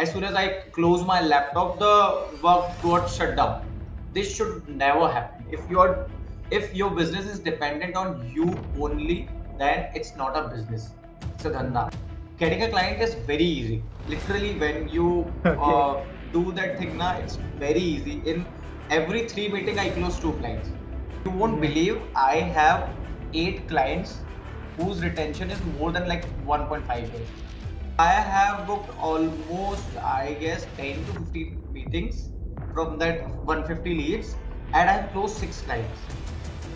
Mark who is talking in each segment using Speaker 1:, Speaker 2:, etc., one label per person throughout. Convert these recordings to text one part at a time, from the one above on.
Speaker 1: As soon as I close my laptop, the work got shut down. This should never happen. If your business is dependent on you only, then it's not a business, it's a dhanda. Getting a client is very easy. Literally, when you
Speaker 2: Okay.
Speaker 1: do that thing now, it's very easy. In every 3 meeting, I close 2 clients. You won't
Speaker 2: Yeah.
Speaker 1: believe, I have 8 clients whose retention is more than like 1.5 years. I have booked almost, I guess, 10 to 15 meetings from that 150 leads, and I have closed 6 clients.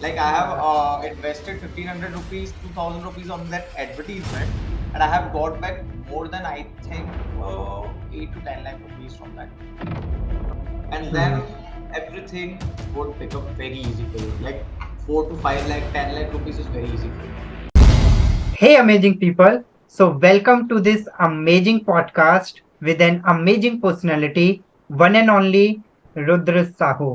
Speaker 1: Like, I have
Speaker 2: Yeah.
Speaker 1: invested 1500 rupees, 2000 rupees on that advertisement, and I have got back more than, I think, 8 to 10 lakh rupees from that. And then
Speaker 2: Hmm.
Speaker 1: everything would become very easy for you. Like 4 to 5 lakh, 10 lakh rupees is very easy for you.
Speaker 2: Hey, amazing people. So, welcome to this amazing podcast with an amazing personality, one and only Rudra Sahu.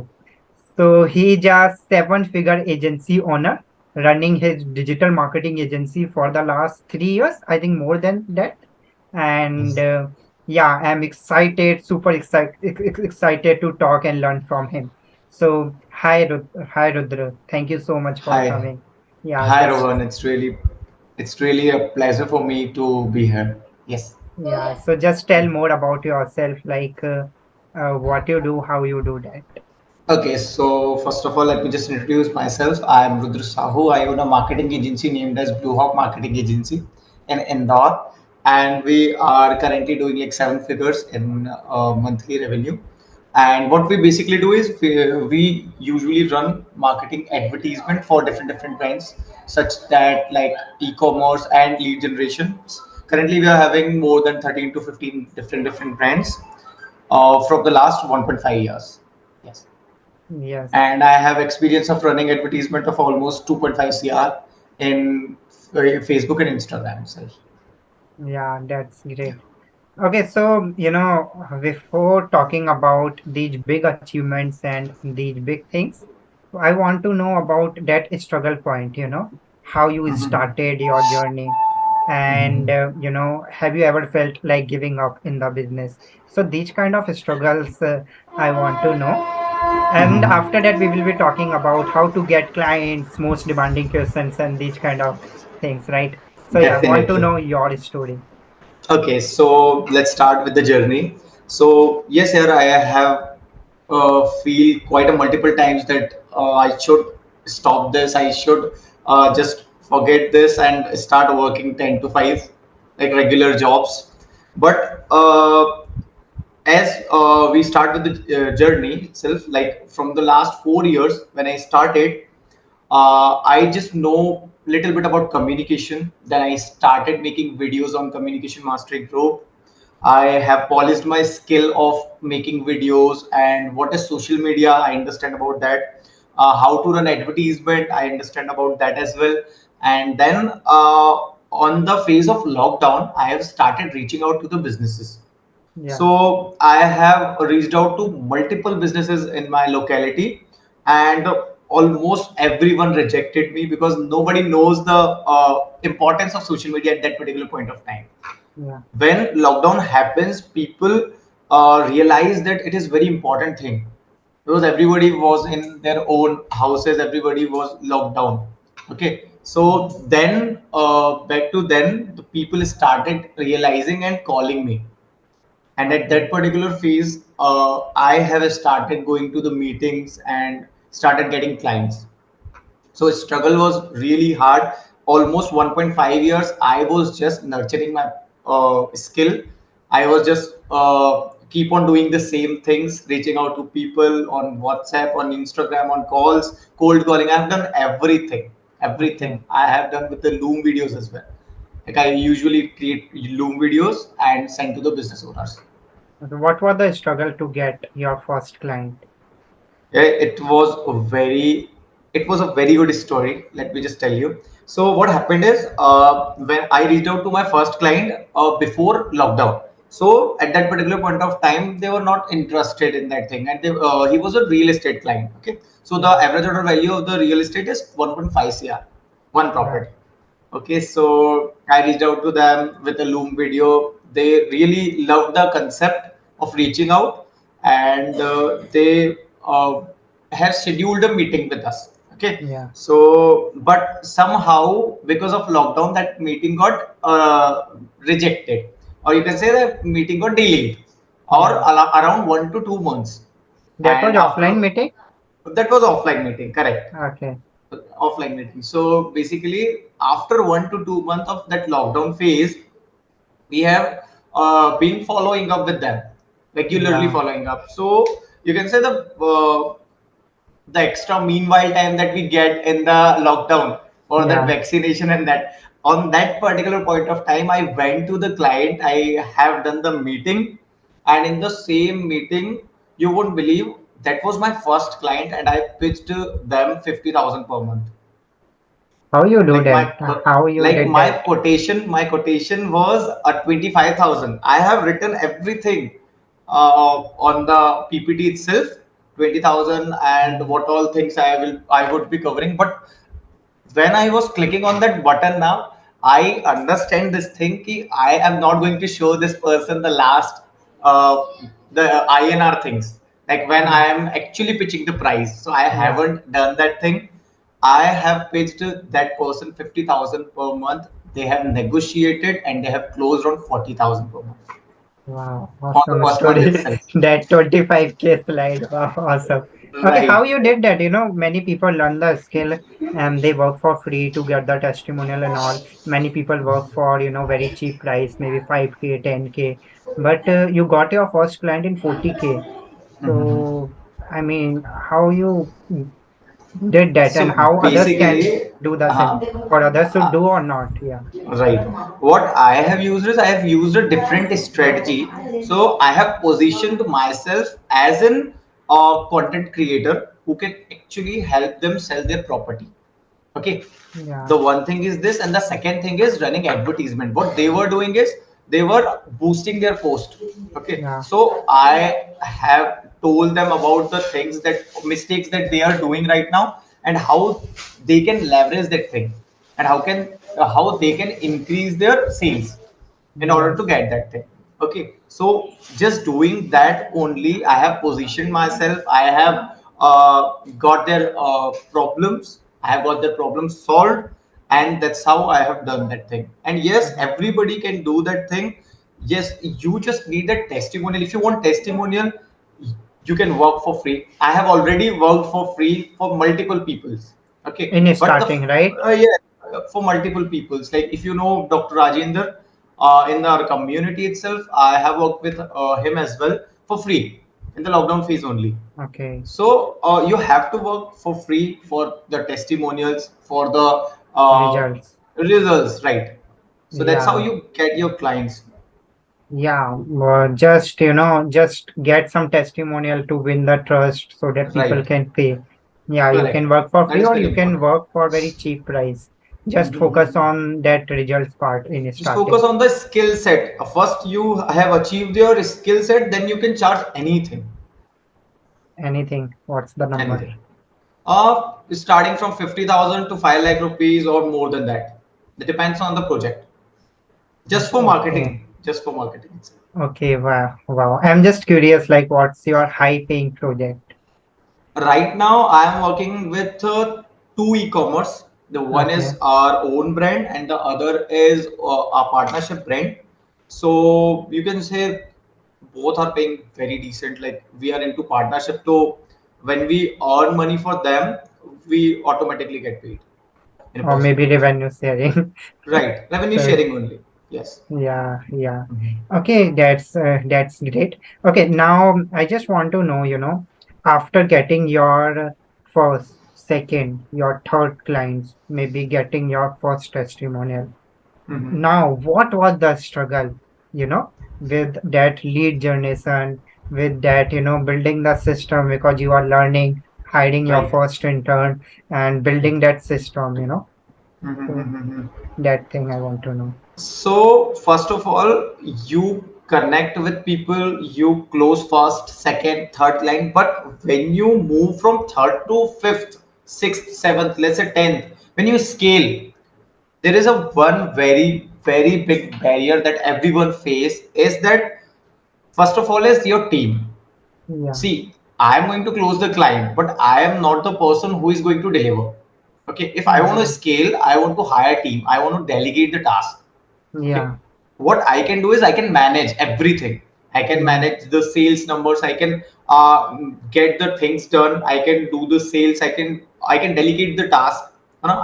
Speaker 2: So, he is a seven-figure agency owner running his digital marketing agency for the last 3 years, I think more than that. And
Speaker 1: Yes.
Speaker 2: yeah, I'm excited, super excited to talk and learn from him. So, hi Rudra. Thank you so much for
Speaker 1: Hi.
Speaker 2: coming. Yeah,
Speaker 1: Hi,
Speaker 2: just
Speaker 1: Rohan. It's really a pleasure for me to be here. Yes.
Speaker 2: Yeah, so just tell more about yourself, like what you do, how you do that.
Speaker 1: Okay, so first of all, let me just introduce myself. I am Rudra Sahu. I own a marketing agency named as BluHaw Marketing Agency in Indore, and we are currently doing like 7 figures in monthly revenue. And what we basically do is we usually run marketing advertisement for different brands, such that like e-commerce and lead generations. Currently, we are having more than 13 to 15 different brands from the last 1.5 years. Yes.
Speaker 2: Yes,
Speaker 1: And I have experience of running advertisement of almost 2.5 CR in Facebook and Instagram itself.
Speaker 2: yeah, that's great. Okay, so before talking about these big achievements and these big things, I want to know about that struggle point, how you
Speaker 1: Mhm.
Speaker 2: started your journey. And
Speaker 1: Mhm.
Speaker 2: have you ever felt like giving up in the business? So these kind of struggles I want to know. And after that, we will be talking about how to get clients, most demanding questions, and these kind of things, right? So yeah, I want to
Speaker 1: Definitely.
Speaker 2: know your story.
Speaker 1: Okay, so let's start with the journey. So yes, here I have feel quite a multiple times that I should stop this. I should just forget this and start working 10 to 5 like regular jobs. But as we start with the journey itself, like from the last 4 years when I started, I just know little bit about communication. Then I started making videos on Communication Mastery Group. I have polished my skill of making videos and what is social media. I understand about that. How to run advertisement. I understand about that as well. And then on the phase of lockdown, I have started reaching out to the businesses.
Speaker 2: Yeah.
Speaker 1: So I have reached out to multiple businesses in my locality, and almost everyone rejected me because nobody knows the importance of social media at that particular point of time.
Speaker 2: Yeah.
Speaker 1: When lockdown happens, people realize that it is very important thing because everybody was in their own houses, everybody was locked down. Okay, so then back to then, the people started realizing and calling me, and at
Speaker 2: Okay.
Speaker 1: that particular phase I have started going to the meetings and started getting clients. So struggle was really hard. Almost 1.5 years I was just nurturing my skill. I was just keep on doing the same things, reaching out to people on WhatsApp, on Instagram, on calls, cold calling. I've done everything
Speaker 2: Okay.
Speaker 1: I have done with the Loom videos as well. Like, I usually create Loom videos and send to the business owners.
Speaker 2: So what was the struggle to get your first client?
Speaker 1: Yeah, it was a very good story. Let me just tell you. So what happened is when I reached out to my first client before lockdown. So at that particular point of time, they were not interested in that thing, and he was a real estate client. Okay, so the
Speaker 2: Yeah.
Speaker 1: average order value of the real estate is 1.5 cr, one
Speaker 2: Yeah.
Speaker 1: property. Okay, so I reached out to them with a Loom video. they really loved the concept of reaching out, and they have scheduled a meeting with us. Okay,
Speaker 2: Yeah.
Speaker 1: so but somehow because of lockdown, that meeting got rejected, or you can say that meeting got delayed, or
Speaker 2: Yeah.
Speaker 1: around 1 to 2 months.
Speaker 2: That was
Speaker 1: And after
Speaker 2: offline meeting?
Speaker 1: that was offline meeting, correct?
Speaker 2: Okay.
Speaker 1: Offline meeting. So basically, after 1 to 2 months of that lockdown phase, we have been following up with them, regularly
Speaker 2: Yeah.
Speaker 1: following up. So you can say the extra meanwhile time that we get in the lockdown for that
Speaker 2: Yeah.
Speaker 1: vaccination, and that on that particular point of time, I went to the client. I have done the meeting, and in the same meeting, you won't believe, that was my first client, and I pitched them 50,000 per month.
Speaker 2: How you do
Speaker 1: like my
Speaker 2: that? How you
Speaker 1: like
Speaker 2: did that?
Speaker 1: my quotation was a 25,000. I have written everything on the PPT itself, 20,000, and
Speaker 2: Mm.
Speaker 1: what all things I would be covering. But when I was clicking on that button now, I understand this thing ki I am not going to show this person the last uh, the INR things. Like when I
Speaker 2: Mm.
Speaker 1: am actually pitching the price. So I
Speaker 2: Yeah.
Speaker 1: haven't done that thing. I have pitched that person 50,000 per month. They have negotiated and they have closed on 40,000 per month
Speaker 2: Wow,
Speaker 1: on the
Speaker 2: awesome
Speaker 1: first month
Speaker 2: story.
Speaker 1: itself.
Speaker 2: That 25K slide. Wow, awesome. Okay, how
Speaker 1: Right.
Speaker 2: you did that? Many people learn the skill and they work for free to get the testimonial and all. Many people work for, very cheap price, maybe 5K, 10K. But you got your first client in 40K.
Speaker 1: Mhm.
Speaker 2: So, I mean, how you did that and
Speaker 1: So
Speaker 2: how others can
Speaker 1: basically,
Speaker 2: do the same? Or others should
Speaker 1: uh,
Speaker 2: do or not? Yeah.
Speaker 1: right. What I have used is I have used a different strategy. So I have positioned myself as an content creator who can actually help them sell their property. Okay.
Speaker 2: Yeah.
Speaker 1: The one thing is this, and the second thing is running advertisement. What they were doing is they were boosting their post. Okay.
Speaker 2: Yeah.
Speaker 1: So I have told them about the things that mistakes that they are doing right now, and how they can leverage that thing, and how they can increase their sales in order to
Speaker 2: Yes.
Speaker 1: get that thing. Okay, so just doing that only, I have positioned myself. I have got their problems. I have got their problems solved, and that's how I have done that thing. And yes, everybody can do that thing. Yes, you just need that testimonial. If you want testimonial, you can work for free. I have already worked for free for multiple peoples. Okay,
Speaker 2: In
Speaker 1: but
Speaker 2: starting, right?
Speaker 1: yeah, for multiple peoples. Like if you know Dr. Rajendra, in our community itself, I have worked with him as well for free in the lockdown phase only.
Speaker 2: Okay.
Speaker 1: So you have to work for free for the testimonials, for the
Speaker 2: Results.
Speaker 1: results, right? So that's how
Speaker 2: Yeah.
Speaker 1: you get your clients.
Speaker 2: Yeah. Just, just get some testimonial to win the trust so that people
Speaker 1: Right.
Speaker 2: can pay. Yeah, you can
Speaker 1: Correct.
Speaker 2: work for
Speaker 1: That
Speaker 2: free
Speaker 1: is
Speaker 2: or
Speaker 1: very
Speaker 2: you can
Speaker 1: important.
Speaker 2: work for very cheap price. Just focus
Speaker 1: Mhm.
Speaker 2: on that results part in
Speaker 1: Just focus
Speaker 2: starting.
Speaker 1: on the skill set. First, you have achieved your skill set, then you can charge anything.
Speaker 2: Anything. What's the number?
Speaker 1: Anything. Starting from 50,000 to 5 lakh rupees or more than that. It depends on the project. Just for
Speaker 2: Okay.
Speaker 1: marketing. Just for marketing itself.
Speaker 2: Okay. Wow. Wow. I'm just curious, like, what's your high paying project?
Speaker 1: Right now, I am working with two e-commerce. The one
Speaker 2: Okay.
Speaker 1: is our own brand, and the other is our partnership brand. So you can say both are paying very decent. Like we are into partnership, so when we earn money for them, we automatically get paid in a
Speaker 2: Or maybe
Speaker 1: percentage.
Speaker 2: revenue sharing.
Speaker 1: Right, revenue
Speaker 2: So
Speaker 1: sharing only. Yes.
Speaker 2: yeah, yeah.
Speaker 1: Mhm.
Speaker 2: Okay, that's great. Okay, now I just want to know, after getting your first, second, your third clients, maybe getting your first testimonial.
Speaker 1: Mhm.
Speaker 2: Now, what was the struggle, with that lead generation, with that, building the system because you are learning, hiring your
Speaker 1: Right.
Speaker 2: first intern and
Speaker 1: Right.
Speaker 2: building that system. So
Speaker 1: Mhm.
Speaker 2: that thing I want to know.
Speaker 1: So, first of all, you connect with people, you close first, second, third line. But when you move from third to fifth, sixth, seventh, let's say 10th, when you scale, there is a one very very big barrier that everyone face is that first of all is your team.
Speaker 2: Yeah.
Speaker 1: See, I am going to close the client, but I am not the person who is going to deliver. Okay, if I want to
Speaker 2: Yeah.
Speaker 1: scale, I want to hire a team, I want to delegate the task. Okay,
Speaker 2: Yeah.
Speaker 1: what I can do is I can manage everything. I can
Speaker 2: Yeah.
Speaker 1: manage the sales numbers. I can get the things done. I can do the sales. I can delegate the task.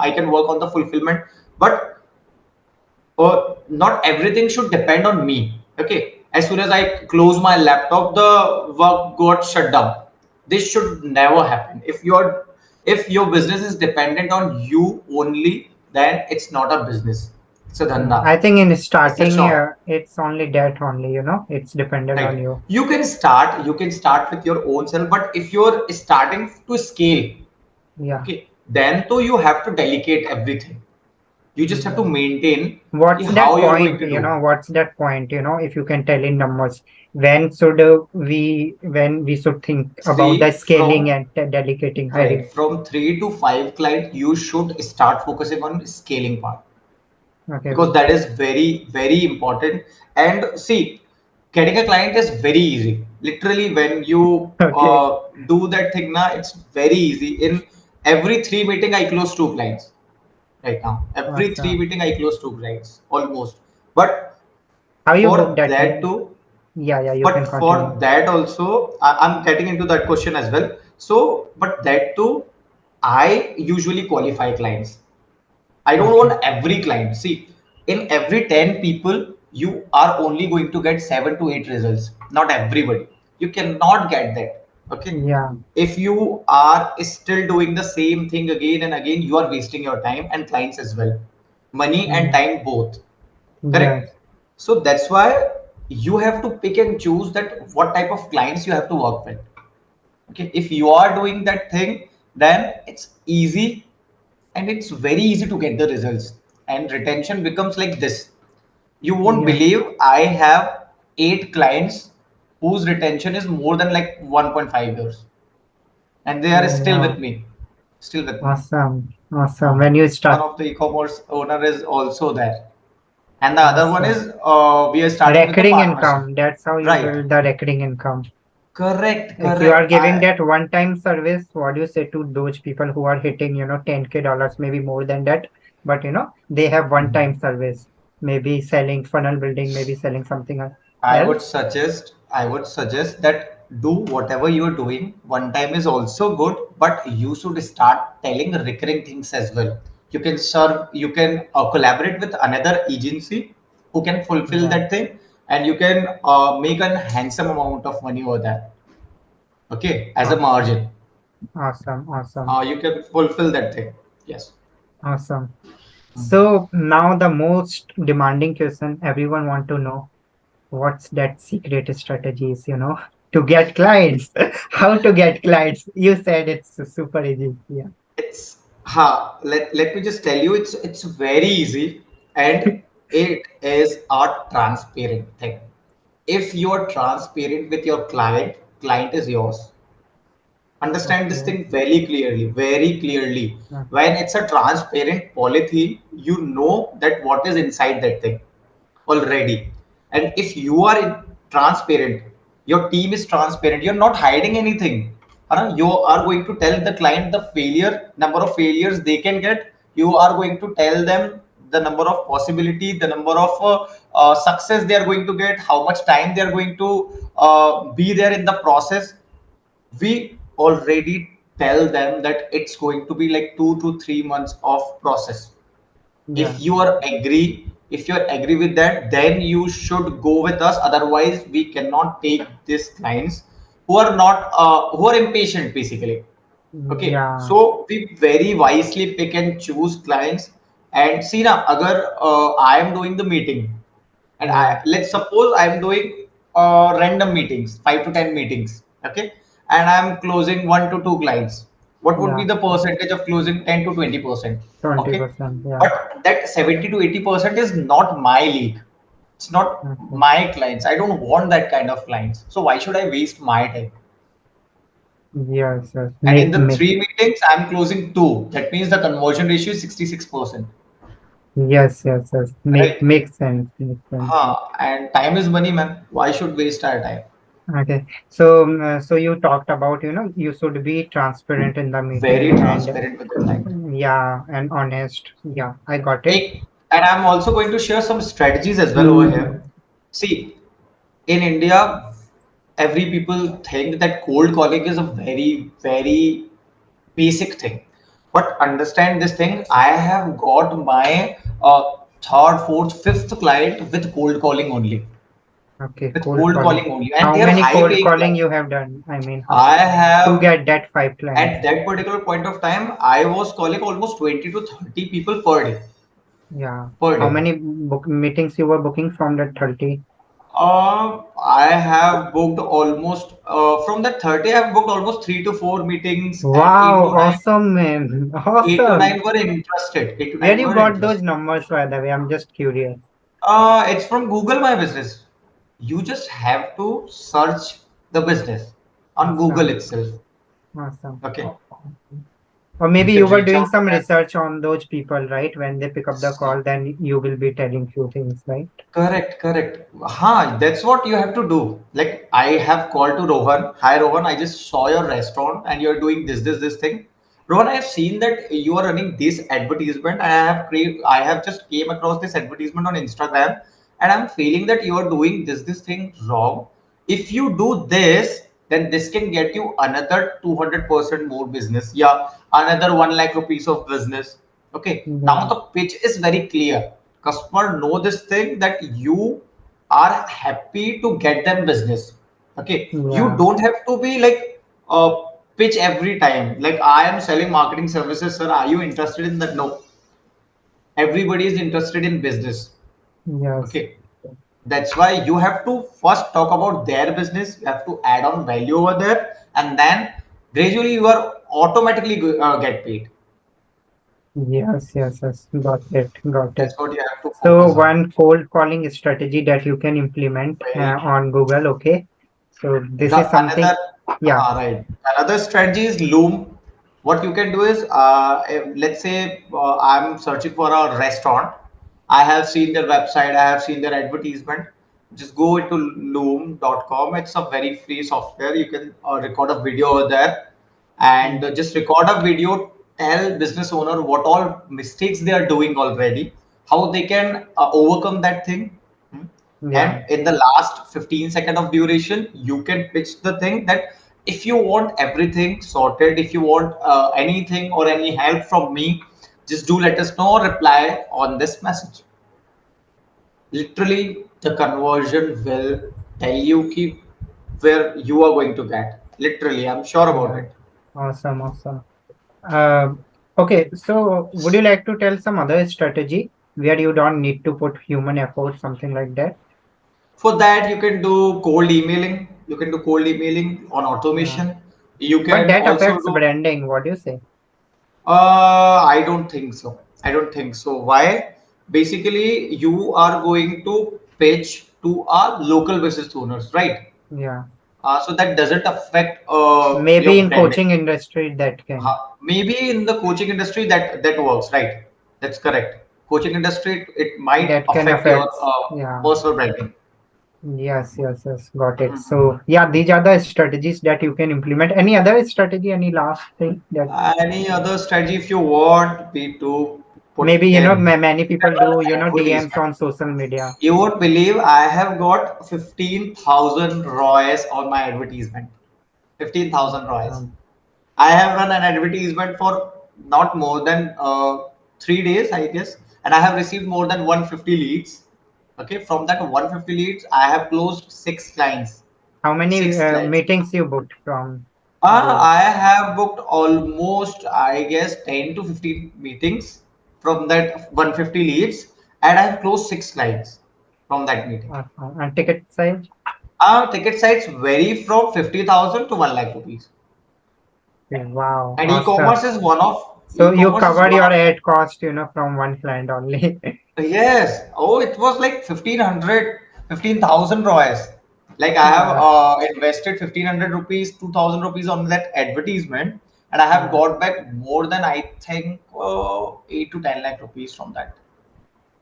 Speaker 1: I can work on the fulfillment. But not everything should depend on me. Okay, as soon as I close my laptop, the work got shut down. This should never happen. If your business is dependent on you only, then it's not a business. It's a
Speaker 2: Yeah.
Speaker 1: dhanda.
Speaker 2: I think in
Speaker 1: It's a
Speaker 2: starting,
Speaker 1: shop.
Speaker 2: it's only that only, it's dependent on
Speaker 1: Right.
Speaker 2: you.
Speaker 1: You can start with your own self, but if you're starting to scale,
Speaker 2: Yeah.
Speaker 1: okay, then though you have to delegate everything. You just have to
Speaker 2: Yeah.
Speaker 1: maintain
Speaker 2: What's
Speaker 1: how
Speaker 2: that
Speaker 1: you're going
Speaker 2: point,
Speaker 1: to do.
Speaker 2: what's that point, if you can tell in numbers, when we should think about the
Speaker 1: See,
Speaker 2: scaling
Speaker 1: from
Speaker 2: and delegating,
Speaker 1: right
Speaker 2: hiring?
Speaker 1: from 3 to 5 clients, you should start focusing on scaling part
Speaker 2: Okay.
Speaker 1: because that is very very important. And see, getting a client is very easy. Literally, when you
Speaker 2: Okay.
Speaker 1: do that thing now, it's very easy. In every three meeting, I close two clients right now. Every three
Speaker 2: Awesome.
Speaker 1: meeting, I close two clients almost. But
Speaker 2: How you book
Speaker 1: for
Speaker 2: that
Speaker 1: that
Speaker 2: thing?
Speaker 1: too,
Speaker 2: Yeah, yeah, you can
Speaker 1: but
Speaker 2: continue.
Speaker 1: for that also, I'm getting into that question as well. So, but that too, I usually qualify clients. I don't
Speaker 2: Okay.
Speaker 1: want every client. See, in every 10 people, you are only going to get 7 to 8 results. Not everybody. You cannot get that. Okay.
Speaker 2: Yeah.
Speaker 1: If you are still doing the same thing again and again, you are wasting your time and clients as well. Money and
Speaker 2: Yeah.
Speaker 1: time both.
Speaker 2: Yes.
Speaker 1: Correct. So that's why you have to pick and choose that what type of clients you have to work with. Okay. If you are doing that thing, then it's easy and it's very easy to get the results, and retention becomes like this. You won't
Speaker 2: Yeah.
Speaker 1: believe, I have 8 clients whose retention is more than like 1.5 years, and they are
Speaker 2: Oh,
Speaker 1: still with
Speaker 2: wow.
Speaker 1: me, still with me.
Speaker 2: Awesome. Awesome.
Speaker 1: Uh,
Speaker 2: When you
Speaker 1: One
Speaker 2: start.
Speaker 1: of the e-commerce owner is also there, and the other one
Speaker 2: Awesome.
Speaker 1: is we are starting with the
Speaker 2: Recurring
Speaker 1: partnership.
Speaker 2: income. That's how you
Speaker 1: Right.
Speaker 2: build the recurring income.
Speaker 1: Correct,
Speaker 2: If you are
Speaker 1: correct.
Speaker 2: giving that one-time service, what do you say to those people who are hitting, 10K dollars, maybe more than that, but they have one-time service, maybe selling funnel building, maybe selling something else?
Speaker 1: I would suggest that do whatever you're doing. One time is also good, but you should start telling recurring things as well. You can collaborate with another agency who can fulfill
Speaker 2: Yeah.
Speaker 1: that thing, and you can make a handsome amount of money over there. Okay, as a
Speaker 2: Awesome.
Speaker 1: margin,
Speaker 2: Awesome. Awesome.
Speaker 1: you can fulfill that thing. Yes.
Speaker 2: Awesome. So now the most demanding question everyone want to know, what's that secret strategies, to get clients? How to get clients? You said it's super easy. Yeah.
Speaker 1: Let me just tell you, it's very easy, and it is a transparent thing. If you're transparent with your client, client is yours. Understand this
Speaker 2: Okay.
Speaker 1: thing very clearly.
Speaker 2: Yeah.
Speaker 1: When it's a transparent polythene, you know that what is inside that thing already. And if you are transparent, your team is transparent, you're not hiding anything. You are going to tell the client the failure number of failures they can get. You are going to tell them the number of possibility, the number of success they are going to get, how much time they are going to be there in the process. We already tell them that it's going to be like 2 to 3 months of process.
Speaker 2: Yeah.
Speaker 1: If you're agree with that, then you should go with us. Otherwise, we cannot take these clients who are impatient basically. Okay,
Speaker 2: Yeah.
Speaker 1: so we very wisely pick and choose clients. And see now, agar I am doing the meeting, and
Speaker 2: Yeah.
Speaker 1: let's suppose I'm doing random meetings, 5 to 10 meetings, okay, and I'm closing 1 to 2 clients. What would be
Speaker 2: Yeah.
Speaker 1: the percentage of closing? 10 to 20%, okay,
Speaker 2: 20%. Yeah.
Speaker 1: but that 70 to 80% is not my league. It's not
Speaker 2: Okay.
Speaker 1: my clients. I don't want that kind of clients. So why should I waste my time?
Speaker 2: Yes. Yes.
Speaker 1: And in
Speaker 2: Make
Speaker 1: the
Speaker 2: me.
Speaker 1: 3 meetings, I'm closing 2. That means the conversion ratio is 66%.
Speaker 2: Yes, yes, yes.
Speaker 1: right?
Speaker 2: Makes sense. Makes sense.
Speaker 1: And time is money, man. Why should waste our time?
Speaker 2: Okay. So, so you talked about, you should be transparent in the
Speaker 1: Very
Speaker 2: meeting and
Speaker 1: transparent with the client.
Speaker 2: yeah, and honest. Yeah, I got it.
Speaker 1: And I'm also going to share some strategies as well over here. See, in India, every people think that cold calling is a very, very basic thing. But understand this thing, I have got my third, fourth, fifth client with cold calling only.
Speaker 2: Okay,
Speaker 1: With
Speaker 2: cold
Speaker 1: cold
Speaker 2: calling.
Speaker 1: calling only. And
Speaker 2: How
Speaker 1: they are
Speaker 2: many
Speaker 1: high
Speaker 2: cold
Speaker 1: paying
Speaker 2: calling
Speaker 1: clients.
Speaker 2: you have done? I mean, how
Speaker 1: I
Speaker 2: to
Speaker 1: have
Speaker 2: get that five clients?
Speaker 1: at that particular point of time, I was calling almost 20 to 30 people per day.
Speaker 2: Yeah.
Speaker 1: Per
Speaker 2: How
Speaker 1: day.
Speaker 2: many book meetings you were booking from that 30?
Speaker 1: I have booked almost from that 30. I've booked almost 3 to 4 meetings, and
Speaker 2: Wow, awesome, man.
Speaker 1: eight to
Speaker 2: Awesome.
Speaker 1: nine were interested. 8 to 9
Speaker 2: Where you
Speaker 1: were
Speaker 2: got those
Speaker 1: interested.
Speaker 2: numbers, by the way? I'm just curious.
Speaker 1: It's from Google My Business. You just have to search the business on Google
Speaker 2: Awesome.
Speaker 1: itself.
Speaker 2: Awesome.
Speaker 1: Okay,
Speaker 2: Or
Speaker 1: you
Speaker 2: maybe
Speaker 1: can
Speaker 2: you were
Speaker 1: reach
Speaker 2: doing
Speaker 1: out to
Speaker 2: some
Speaker 1: them.
Speaker 2: research on those people, right? When they pick up the call, then you will be telling few things, right?
Speaker 1: Correct, correct. That's what you have to do. Like I have called to Rohan. Hi Rohan, I just saw your restaurant and you're doing this thing. Rohan, I have seen that you are running this advertisement. I have just came across this advertisement on Instagram and I'm feeling that you are doing this thing wrong. If you do this, then this can get you another 200% more business. Yeah, another 1 lakh rupees of business. Okay, now
Speaker 2: Yeah,
Speaker 1: the pitch is very clear. Customer know this thing that you are happy to get them business. Okay, you
Speaker 2: yeah,
Speaker 1: don't have to be like pitch every time. Like I am selling marketing services, sir. Are you interested in that? No, everybody is interested in business.
Speaker 2: yes,
Speaker 1: Okay, that's why you have to first talk about their business. You have to add on value over there, and then gradually you are automatically get paid.
Speaker 2: yes, yes, yes. Got it, got it.
Speaker 1: That's what you have to
Speaker 2: So
Speaker 1: focus on.
Speaker 2: one cold calling strategy that you can implement
Speaker 1: Very true.
Speaker 2: on Google. Okay, so this
Speaker 1: The
Speaker 2: is something.
Speaker 1: another
Speaker 2: Yeah,
Speaker 1: right. Another strategy is Loom. What you can do is, let's say I'm searching for a restaurant. I have seen their website. I have seen their advertisement. Just go into loom.com. It's a very free software. You can record a video over there and
Speaker 2: mm,
Speaker 1: just record a video. Tell business owner what all mistakes they are doing already, how they can overcome that thing. Hmm.
Speaker 2: yeah,
Speaker 1: And in the last 15 second of duration, you can pitch the thing that if you want everything sorted, if you want anything or any help from me, just do let us know or reply on this message. Literally, the conversion will tell you where you are going to get. Literally, I'm sure about
Speaker 2: yeah.
Speaker 1: it.
Speaker 2: Awesome, awesome. Okay, so would you like to tell some other strategy where you don't need to put human effort, something like that?
Speaker 1: For that, you can do cold emailing. You can do cold emailing on
Speaker 2: Yeah,
Speaker 1: automation. You
Speaker 2: but
Speaker 1: can
Speaker 2: that
Speaker 1: also
Speaker 2: affects
Speaker 1: do
Speaker 2: branding. What do you say?
Speaker 1: I don't think so. I don't think so. Why? Basically, you are going to pitch to our local business owners, right?
Speaker 2: Yeah,
Speaker 1: So that doesn't affect
Speaker 2: maybe
Speaker 1: your
Speaker 2: in
Speaker 1: branding.
Speaker 2: coaching industry that can.
Speaker 1: Maybe in the coaching industry that works, right? That's correct. Coaching industry, it might
Speaker 2: That can
Speaker 1: affect your
Speaker 2: affect. Yeah.
Speaker 1: personal branding.
Speaker 2: Yes, yes, yes. Got it. So yeah, these are the strategies that you can implement. Any other strategy? Any last thing that
Speaker 1: Any other strategy if you want me to put
Speaker 2: maybe
Speaker 1: in?
Speaker 2: many people do DMs
Speaker 1: Advertisement.
Speaker 2: on social media.
Speaker 1: You won't believe I have got 15,000 ROIs on my advertisement. 15,000 ROIs.
Speaker 2: Um,
Speaker 1: I have run an advertisement for not more than 3 days, I guess, and I have received more than 150 leads. Okay, from that 150 leads, I have closed six clients.
Speaker 2: how many
Speaker 1: Six clients.
Speaker 2: meetings you booked from those?
Speaker 1: I have booked almost, I guess, 10 to 15 meetings from that 150 leads, and I have closed six clients from that meeting.
Speaker 2: And ticket size?
Speaker 1: Ticket size vary from 50,000 to 1 lakh rupees.
Speaker 2: Wow,
Speaker 1: And
Speaker 2: awesome.
Speaker 1: e-commerce is one of
Speaker 2: So you
Speaker 1: e-commerce is
Speaker 2: covered
Speaker 1: one
Speaker 2: your
Speaker 1: of
Speaker 2: ad cost, from one client only.
Speaker 1: yes. Oh, it was like 1,500, 15,000 ROIs. Like I have
Speaker 2: Yeah,
Speaker 1: invested 1,500 rupees, 2,000 rupees on that advertisement, and I have
Speaker 2: yeah.
Speaker 1: got back more than I think 8 to 10 lakh rupees from that.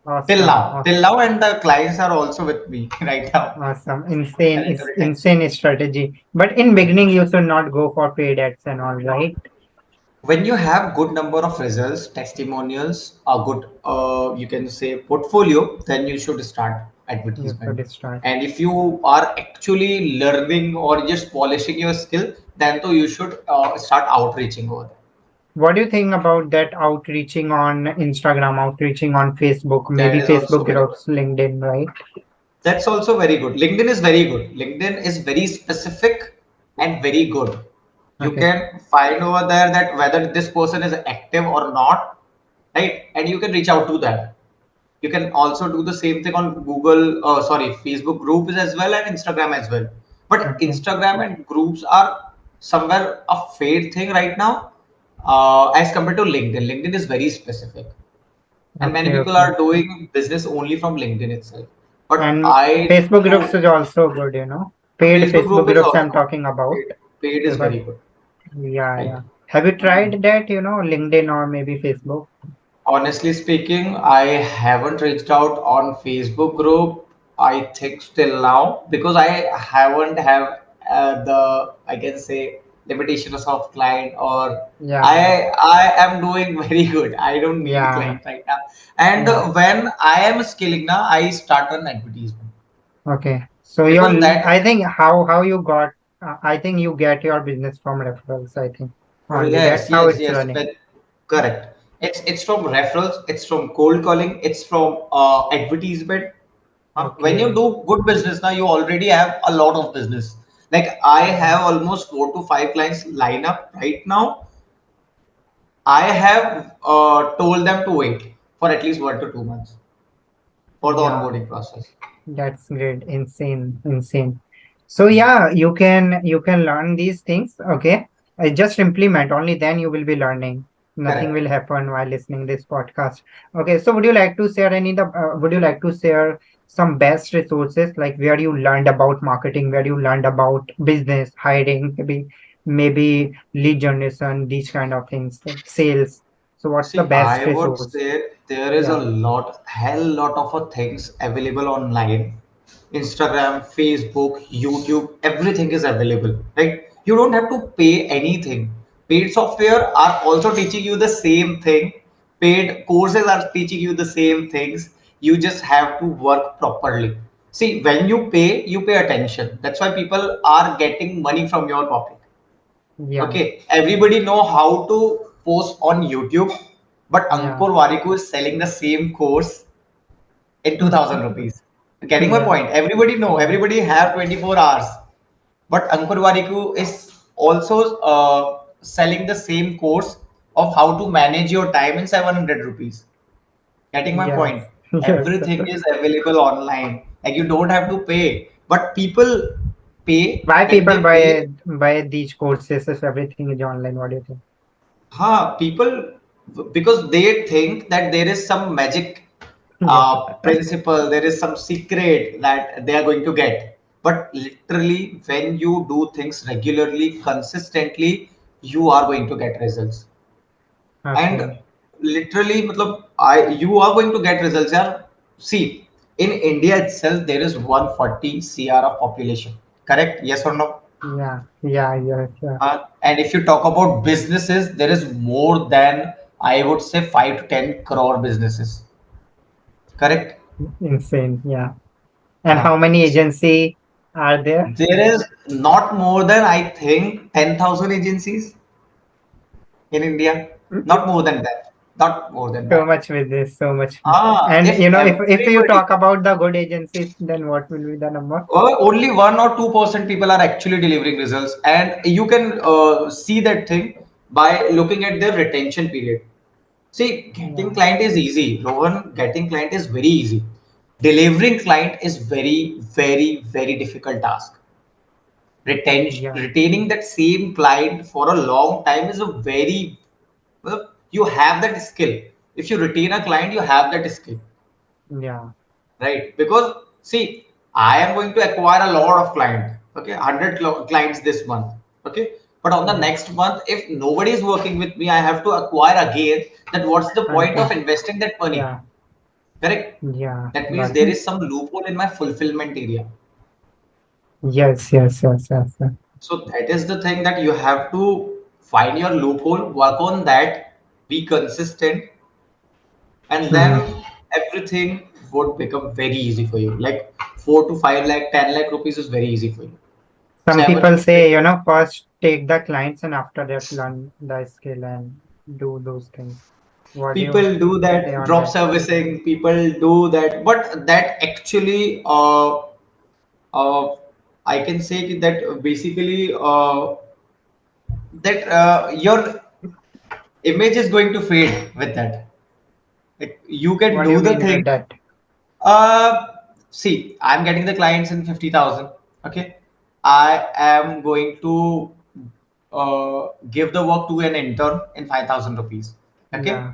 Speaker 2: Awesome,
Speaker 1: Till
Speaker 2: awesome,
Speaker 1: now, and the clients are also with me right now.
Speaker 2: awesome. Insane,
Speaker 1: Talent to
Speaker 2: it's
Speaker 1: retention.
Speaker 2: insane strategy. But in beginning, you should not go for paid ads and all, right?
Speaker 1: When you have good number of results, testimonials, a good you can say portfolio, then you should start
Speaker 2: You
Speaker 1: advertisement.
Speaker 2: should start.
Speaker 1: And if you are actually learning or just polishing your skill, then though you should start outreaching over there.
Speaker 2: What do you think about that outreaching on Instagram, outreaching on Facebook,
Speaker 1: That
Speaker 2: maybe
Speaker 1: is also
Speaker 2: Facebook
Speaker 1: very good.
Speaker 2: groups, LinkedIn, right?
Speaker 1: That's also very good. LinkedIn is very good. LinkedIn is very specific and very good. You
Speaker 2: Okay,
Speaker 1: can find over there that whether this person is active or not, right? And you can reach out to them. You can also do the same thing on Google, sorry, Facebook groups as well and Instagram as well. But
Speaker 2: okay,
Speaker 1: Instagram and groups are somewhere a fade thing right now as compared to LinkedIn. LinkedIn is very specific, and many
Speaker 2: okay,
Speaker 1: people
Speaker 2: okay.
Speaker 1: are doing business only from LinkedIn itself. But
Speaker 2: And
Speaker 1: I
Speaker 2: Facebook groups
Speaker 1: know
Speaker 2: is also good, Paid
Speaker 1: Facebook
Speaker 2: Facebook
Speaker 1: group is
Speaker 2: groups I'm
Speaker 1: also
Speaker 2: talking about.
Speaker 1: paid is
Speaker 2: If I,
Speaker 1: very good,
Speaker 2: yeah,
Speaker 1: right?
Speaker 2: yeah. Have you tried that, LinkedIn or maybe Facebook?
Speaker 1: Honestly speaking, I haven't reached out on Facebook group. I think still now because I haven't have the I can say limitations of client or
Speaker 2: Yeah,
Speaker 1: I am doing very good. I don't need
Speaker 2: yeah,
Speaker 1: client right now. And
Speaker 2: yeah.
Speaker 1: when I am scaling now, I start an advertisement
Speaker 2: Okay. So
Speaker 1: because that
Speaker 2: I think how you got, I think you get your business from referrals, I think. Only
Speaker 1: yes,
Speaker 2: that's how
Speaker 1: yes,
Speaker 2: it's
Speaker 1: yes.
Speaker 2: running.
Speaker 1: But correct. It's from referrals. It's from cold calling. It's from advertisement. When you
Speaker 2: Okay.
Speaker 1: do good business now, you already have a lot of business. Like I
Speaker 2: Yeah.
Speaker 1: have almost 4 to 5 clients line up right now. I have told them to wait for at least 1 to 2 months for the
Speaker 2: Yeah.
Speaker 1: onboarding process.
Speaker 2: That's great. Insane. Insane. So yeah, you can learn these things. Okay. Just implement. Only then you will be learning. Nothing
Speaker 1: Correct.
Speaker 2: will happen while listening this podcast. Okay. So would you like to share some best resources like where you learned about marketing, where you learned about business, hiring, maybe lead generation, these kind of things, like sales. So what's the
Speaker 1: See,
Speaker 2: best
Speaker 1: I would
Speaker 2: resource?
Speaker 1: say there is a
Speaker 2: Yeah.
Speaker 1: hell lot of things available online. Instagram, Facebook, YouTube, everything is available, right? You don't have to pay anything. Paid software are also teaching you the same thing. Paid courses are teaching you the same things. You just have to work properly. See, when you pay attention. That's why people are getting money from your pocket.
Speaker 2: Yeah.
Speaker 1: Okay, everybody know how to post on YouTube, but
Speaker 2: Yeah.
Speaker 1: Ankur Wariku is selling the same course in 2000 rupees. Getting my
Speaker 2: Yeah.
Speaker 1: point? Everybody know,
Speaker 2: Yeah.
Speaker 1: everybody have 24 hours, but Ankur Wariku is also selling the same course of how to manage your time in 700 rupees. Getting my
Speaker 2: Yes.
Speaker 1: point?
Speaker 2: Yes.
Speaker 1: Everything is available online. Like you don't have to pay, but people pay
Speaker 2: Why
Speaker 1: when
Speaker 2: people
Speaker 1: they pay.
Speaker 2: buy these courses if everything is online? What do you think?
Speaker 1: People because they think that there is some magic
Speaker 2: Yeah.
Speaker 1: principle, there is some secret that they are going to get. But literally, when you do things regularly, consistently, you are going to get results. And
Speaker 2: Okay.
Speaker 1: literally, matlab, you are going to get results. Yeah. See, in India itself, there is 140 CR of population. Correct? Yes or no?
Speaker 2: Yeah. Yeah. Yes. Yeah.
Speaker 1: And if you talk about businesses, there is more than I would say 5 to 10 crore businesses. Correct?
Speaker 2: Insane. Yeah. And
Speaker 1: Uh,
Speaker 2: how many agency are there?
Speaker 1: there is not more than I think 10,000 agencies in India. Not more than that. Not more than
Speaker 2: So
Speaker 1: that.
Speaker 2: much with this. So much. And
Speaker 1: If
Speaker 2: if you
Speaker 1: everybody,
Speaker 2: talk about the good agencies, then what will be the number?
Speaker 1: only 1 or 2% people are actually delivering results, and you can see that thing by looking at their retention period. See, getting
Speaker 2: Yeah.
Speaker 1: client is easy. Rohan, getting client is very easy. Delivering client is very, very, very difficult task.
Speaker 2: Yeah.
Speaker 1: Retaining that same client for a long time is a very, well, you have that skill. If you retain a client, you have that skill,
Speaker 2: Yeah.
Speaker 1: right? Because see, I am going to acquire a lot of client, okay, 100 clients this month, okay. But on the
Speaker 2: Yeah.
Speaker 1: next month, if nobody is working with me, I have to acquire again. That what's the point of
Speaker 2: Until
Speaker 1: investing that money?
Speaker 2: yeah.
Speaker 1: Correct.
Speaker 2: Yeah,
Speaker 1: That means
Speaker 2: got
Speaker 1: there
Speaker 2: it.
Speaker 1: is some loophole in my fulfillment area.
Speaker 2: Yes, yes, yes, yes, yes.
Speaker 1: So that is the thing that you have to find your loophole, work on that, be consistent, and
Speaker 2: Hmm.
Speaker 1: then everything would become very easy for you. Like 4 to 5 lakh, 10 lakh rupees is very easy for you. So
Speaker 2: Some
Speaker 1: ever
Speaker 2: people
Speaker 1: you think
Speaker 2: say, first take the clients and after that learn the skill and do those things. What do you
Speaker 1: people do
Speaker 2: say
Speaker 1: that,
Speaker 2: on
Speaker 1: drop
Speaker 2: that?
Speaker 1: servicing, people do that, but that actually, I can say that basically that your image is going to fade with that. Like you can
Speaker 2: What do you
Speaker 1: do the
Speaker 2: mean with
Speaker 1: thing.
Speaker 2: that?
Speaker 1: Uh, See, I'm getting the clients in 50,000. Okay. I am going to give the work to an intern in 5,000 rupees. Okay.
Speaker 2: Yeah,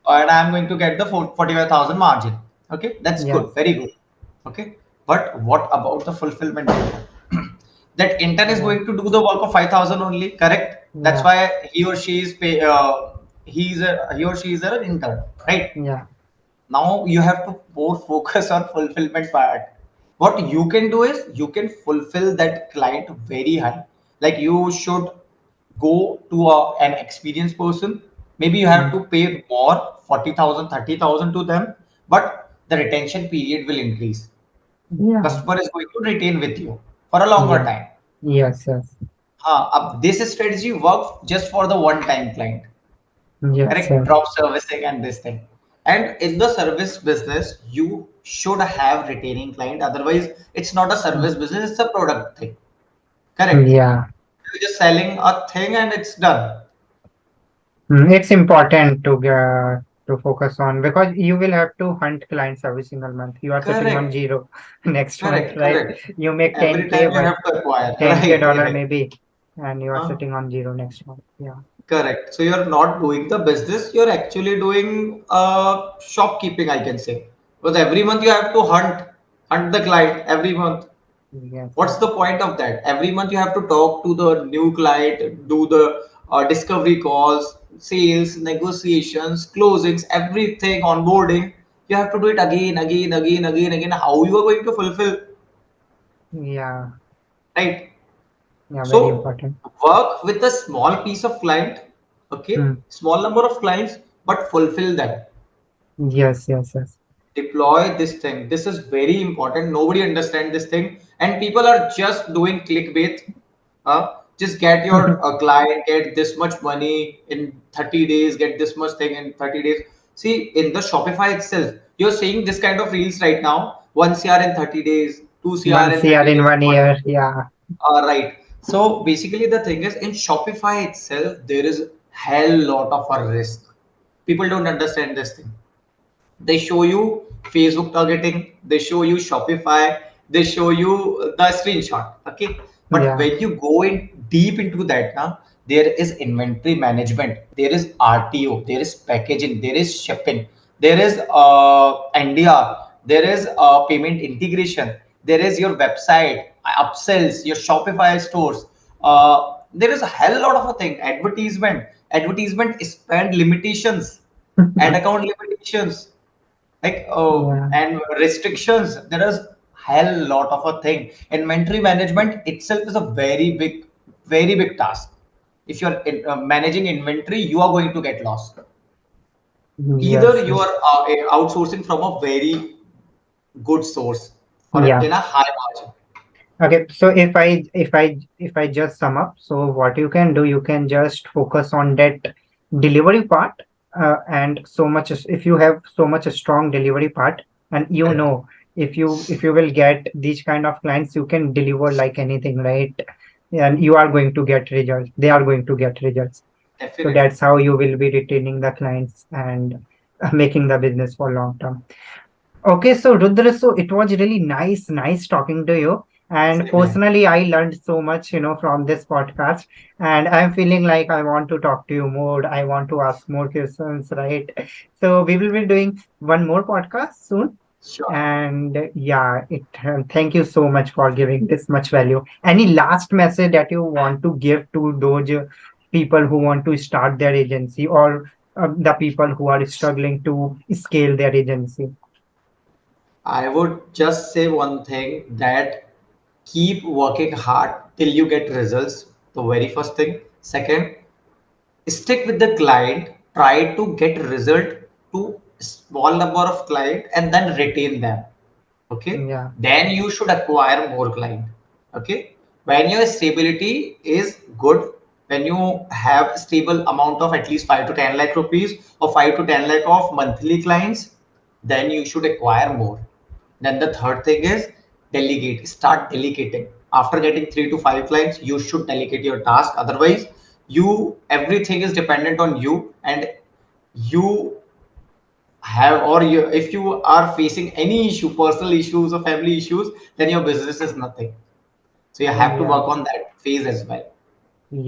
Speaker 1: And I'm going to get the 45,000 margin. Okay. That's good.
Speaker 2: yes,
Speaker 1: Very good. Okay. But what about the fulfillment? That intern is
Speaker 2: yeah,
Speaker 1: going to do the work of 5,000 only. Correct. That's
Speaker 2: yeah,
Speaker 1: why he or she is he or she is an intern. Right.
Speaker 2: yeah,
Speaker 1: Now you have to more focus on fulfillment part. What you can do is you can fulfill that client very high. Like you should go to an experienced person. Maybe you have
Speaker 2: mm,
Speaker 1: to pay more, 40,000, 30,000 to them, but the retention period will increase.
Speaker 2: yeah,
Speaker 1: Customer is going to retain with you for a longer
Speaker 2: yeah,
Speaker 1: time.
Speaker 2: yes, yes,
Speaker 1: This strategy works just for the one time client.
Speaker 2: yes,
Speaker 1: Correct,
Speaker 2: yes,
Speaker 1: drop servicing and this thing. And in the service business you should have retaining client, otherwise it's not a
Speaker 2: mm,
Speaker 1: service business, it's a product thing. Correct.
Speaker 2: yeah.
Speaker 1: You're just selling a thing and it's done.
Speaker 2: It's important to focus on because you will have to hunt clients every single month. You are sitting on
Speaker 1: Correct,
Speaker 2: zero next month,
Speaker 1: correct,
Speaker 2: right?
Speaker 1: correct.
Speaker 2: You make
Speaker 1: Every
Speaker 2: 10K,
Speaker 1: time you
Speaker 2: but
Speaker 1: have to acquire.
Speaker 2: 10K
Speaker 1: Right,
Speaker 2: dollar
Speaker 1: right.
Speaker 2: maybe, and you are
Speaker 1: Huh?
Speaker 2: sitting on zero next month. Yeah.
Speaker 1: Correct. So you're not doing the business, you're actually doing shopkeeping, I can say. Because every month you have to hunt the client every month.
Speaker 2: Yes,
Speaker 1: What's
Speaker 2: yes.
Speaker 1: the point of that? Every month you have to talk to the new client, do the discovery calls, sales, negotiations, closings, everything, onboarding. You have to do it again, again, again, again, again. How you are going to fulfill,
Speaker 2: Yeah.
Speaker 1: right?
Speaker 2: Yeah. Very
Speaker 1: So
Speaker 2: important.
Speaker 1: work with a small piece of client, okay,
Speaker 2: Hmm.
Speaker 1: small number of clients, but fulfill them.
Speaker 2: Yes, yes, yes.
Speaker 1: Deploy this thing. This is very important. Nobody understand this thing, and people are just doing clickbait. Just get your client, get this much money in 30 days, get this much thing in 30 days. See, in the Shopify itself you're seeing this kind of reels right now: 1 CR in 30 days, 2 CR
Speaker 2: Once
Speaker 1: in
Speaker 2: year
Speaker 1: 30
Speaker 2: in
Speaker 1: days,
Speaker 2: one year. Yeah.
Speaker 1: right. So basically the thing is, in Shopify itself there is hell lot of a risk. People don't understand this thing. They show you Facebook targeting, they show you Shopify, they show you the screenshot. Okay. But
Speaker 2: Yeah.
Speaker 1: when you go in deep into that now, there is inventory management, there is RTO, there is packaging, there is shipping, there is NDR, there is payment integration, there is your website upsells, your Shopify stores, there is a hell lot of a thing, advertisement spend limitations, ad account limitations, like
Speaker 2: Yeah.
Speaker 1: and restrictions. There is hell lot of a thing. Inventory management itself is a very big task. If you're managing inventory, you are going to get lost. Either
Speaker 2: Yes.
Speaker 1: you are outsourcing from a very good source or
Speaker 2: Yeah.
Speaker 1: in a high margin.
Speaker 2: Okay, so if I just sum up, so what you can do, you can just focus on that delivery part, and so much if you have so much a strong delivery part, and
Speaker 1: Correct.
Speaker 2: if you will get these kind of clients, you can deliver like anything, right? And you are going to get results. They are going to get results. So
Speaker 1: Definitely.
Speaker 2: that's how you will be retaining the clients and making the business for long term. Okay, so Rudra, so it was really nice talking to you. And
Speaker 1: Same here.
Speaker 2: personally, I learned so much, from this podcast. And I'm feeling like I want to talk to you more. I want to ask more questions, right? So we will be doing one more podcast soon.
Speaker 1: Sure.
Speaker 2: And yeah, thank you so much for giving this much value. Any last message that you want to give to those people who want to start their agency, or the people who are struggling to scale their agency?
Speaker 1: I would just say one thing, that keep working hard till you get results. The very first thing. Second, stick with the client. Try to get result to small number of client and then retain them. Okay.
Speaker 2: Yeah,
Speaker 1: Then you should acquire more client. Okay. When your stability is good, when you have stable amount of at least 5 to 10 lakh rupees or 5 to 10 lakh of monthly clients, then you should acquire more. Then the third thing is delegate. Start delegating. After getting 3 to 5 clients, you should delegate your task. Otherwise, you everything is dependent on you, and you have, or you, if you are facing any issue, personal issues or family issues, then your business is nothing. So you have to
Speaker 2: yeah,
Speaker 1: work on that phase as well.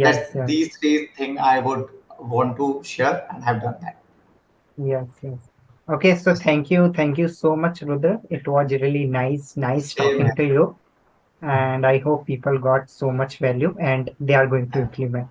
Speaker 1: That's
Speaker 2: yes, yes,
Speaker 1: these three things I would want to share, and have done that.
Speaker 2: yes, yes. Okay, so thank you so much, Rudra. It was really nice
Speaker 1: Same
Speaker 2: talking
Speaker 1: here.
Speaker 2: to you. And I hope people got so much value and they are going to implement.